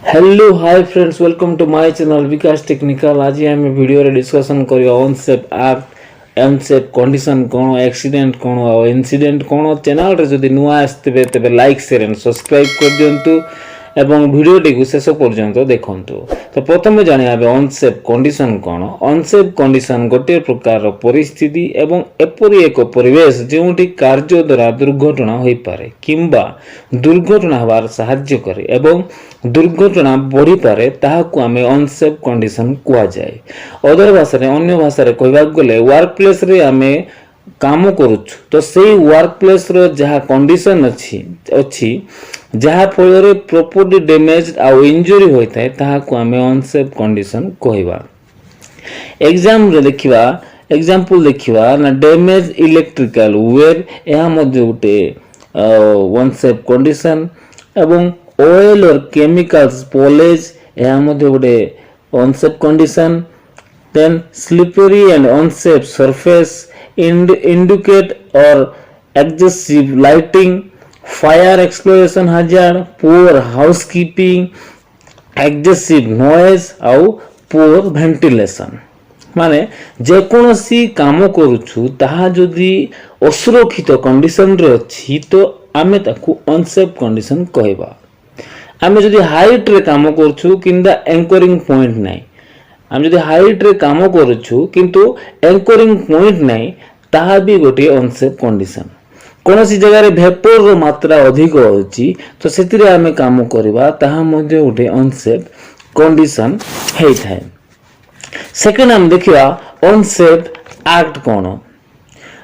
Hello hi friends, welcome to my channel Vikas technical. आज आम video रे डिस्कशन करिया अनसेफ एक्ट, अनसेफ कंडीशन कौन, एक्सीडेंट कौन और इंसिडेंट कौन। चैनल रे जदि नुआ आस्ते तेबे लाइक शेयर एंड सब्सक्राइब कर दियंतु एवं वीडियो टी शेष पर्यंत देखंतु। तो प्रथम जानिया अनसेफ कंडीशन कौन। अनसेफ कंडीशन गोटे प्रकार परिस्थिति एवं एपरी एक परिवेश जोटी कार्य द्वारा दुर्घटना हो पारे किंबा दुर्घटना हबार साहाय्य करे एवं दुर्घटना बढ़ी पारे ताहाकु आमे अनसेफ कंडीशन कुआ जाए। अदर भाषा रे अन्य भाषा रे कहबाक गले वर्क प्लेस रे आमे काम करूछु तो सेही वर्क प्लेस रो जहा कंडीशन अछि जहा फल रे प्रॉपर्टी डैमेज आ इंजरी होता है ताहाकु आमे अनसेफ कंडीशन कहबा। एग्जांपल देखिबा ना डैमेज इलेक्ट्रिकल वेयर एहा मध्ये उटे अनसेफ कंडीशन एवं ऑयल और केमिकल्स स्पॉलेज एहा मध्ये उटे unsafe condition. Then slippery and unsafe surface indicate or excessive lighting, fire explosion hazard, poor housekeeping, excessive noise ଆଉ poor ventilation। माने जेकोसी काम करूछु ताहा जदि असुरक्षित कंडीशन रे अछि तो आमे ताकू अनसेफ कंडीशन कहबा। आमे जदि हाइट रे काम करूछु किंदा एंकरिंग पॉइंट नाही, आम जदि हाइट रे काम करूछु किंतु एंकरिंग पॉइंट नाही ताहा भी गोटे अनसेफ कंडीशन। कौन सी जगह रे वेपर रो मात्रा अधिक होची तो सेतिरे आमे काम करबा ताहा मध्ये गोटे अनसेफ कंडीशन हेइ थाए। सेकंड हम देखिबा अनसेफ एक्ट कोन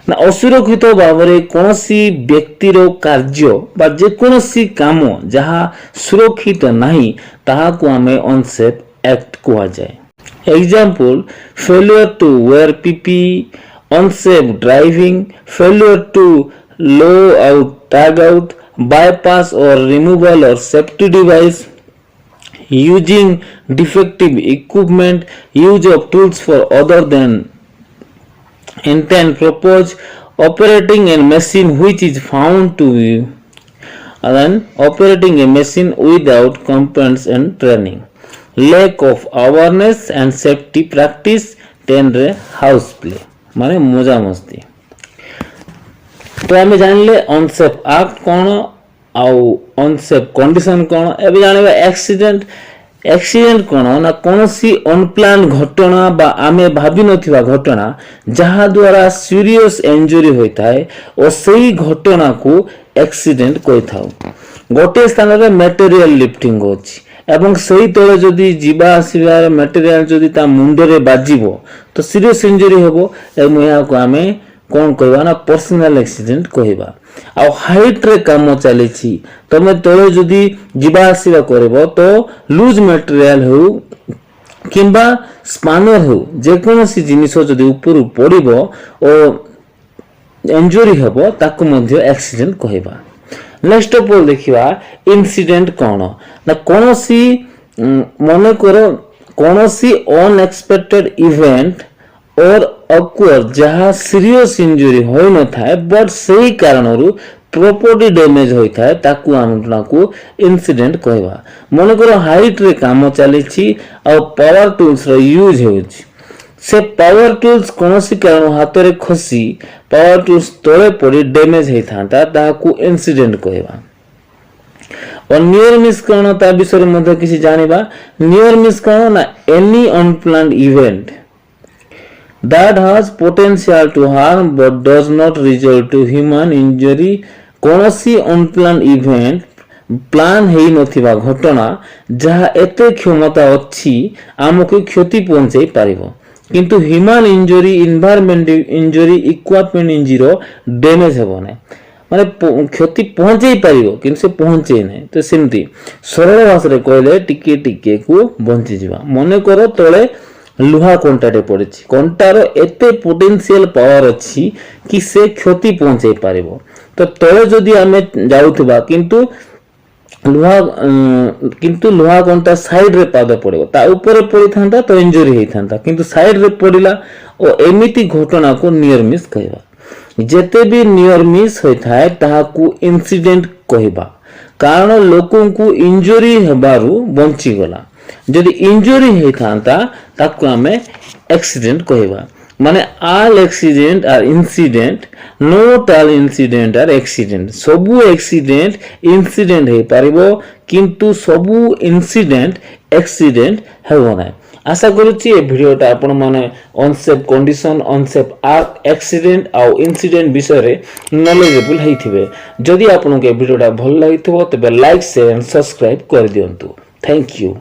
ना असुरक्षित भावरे कोनसी व्यक्ति रो कार्य बा जे कोनसी काम जहा सुरक्षित नाही ताहा को आमे अनसेफ एक्ट कुआ जाए। Example, failure to wear PPE, unsafe driving, failure to low out, tag out, bypass or removal or safety device, using defective equipment, use of tools for other than intent purpose, operating a machine which is found to be, and then operating a machine without competence and training, lack of awareness and safety practice, 10 रे house play माने मजा मस्ती। तो आमे जानले unsafe act कोन आउ unsafe condition कोन। एबे जानबा एक्सीडेंट कोन ना कोनसी अनप्लान घटना बा आमे भाबी नथिबा घटना जहा द्वारा सीरियस इंजरी होइताय ओ सेही घटना को एक्सीडेंट कहिथाउ। गोटे स्थान रे मटेरियल लिफ्टिंग होछि एवं सही तले जदि जीवा आसीबार मटेरियल जदि ता मुंडे रे बाजिबो तो सीरियस इंजरी होबो एवं या को आमे कोन कहबा ना पर्सनल एक्सीडेंट कहबा। आ हाइट रे काम चली छी तमे तले जदि जीवा आसीबा करबो तो लूज मटेरियल हो किंबा स्पानर हो जे कोनोसी जिनिस जदि ऊपर पड़िबो ओ इंजरी होबो ताको मध्ये एक्सीडेंट कहबा। नेक्स्ट ऑफ ऑल देखिबा इंसिडेंट कोन ना कोनोसी मने करो कोनोसी अनएक्सपेक्टेड इवेंट और अक्वर जहा सीरियस इंजरी होय न थाए बट सही कारणरू प्रॉपर्टी डैमेज होय थाए ताकू आमना को इंसिडेंट कहबा। मने करो हाइट रे काम चली छी और पावर टूल्स रो यूज होछि से पावर टूल्स कोनोसी कारण हाथ रे खसी पावर टूल्स तळे पड़ी डैमेज हे थांता ताकू इंसिडेंट कहबा। और नियर मिस कोन ता विषय मध्ये किछि जानिबा। नियर मिस कोन ना any unplanned event that has potential to harm but does not result to human injury। कोनोसी अनप्लान्ड इवेंट प्लान हेइ नथिबा घटना जहा एते क्षमता अछि आमको क्षति पहुंचाई पारिबो किंतु human injury environment injury equipment injury damage हेबो नै माने क्षति पहुंचाई पारिबो किंतु से पहुंचे नै। तो सिमती सरल भाषा रे कहले टिके टिके को बंची जिबा। मने करो तळे लुहा कंटाटे पड़िछि कंटार एते पोटेंशियल पावर अछि कि से क्षति पहुंचाई पारिबो तो तळे जदि आमे जाउथबा किंतु लुहा कंटा साइड रे पाद पड़िबो ता ऊपर पड़ी थांता तो इंजरी हेइ थांता किंतु साइड रे पड़िला ओ एमिति घटना को नियर मिस कहबा। जेते भी नियर मिस होय थाए ताहाकू इंसिडेंट कहबा। କାରଣ ଲୋକଙ୍କୁ ଇଞ୍ଜୁରି ହେବାରୁ ବଞ୍ଚିଗଲା। ଯଦି ଇଞ୍ଜୁରି ହେଇଥାନ୍ତା ତାକୁ ଆମେ ଆକ୍ସିଡେଣ୍ଟ କହିବା। ମାନେ all accident are incident, not all incident are accident। ସବୁ accident incident ହେଇପାରିବ କିନ୍ତୁ ସବୁ incident accident ହେବ ନାହିଁ। आशा करुच्ची ए भिडियोटा आपण माने अनसेफ कंडीशन, अनसेफ एक्सीडेंट आउ इंसिडेंट विषय रे नॉलेजेबल हेइथिबे। जदि आपन के भिडियोटा भल लागिथबो तबे लाइक शेयर एंड सब्सक्राइब कर दियंतु। Thank you.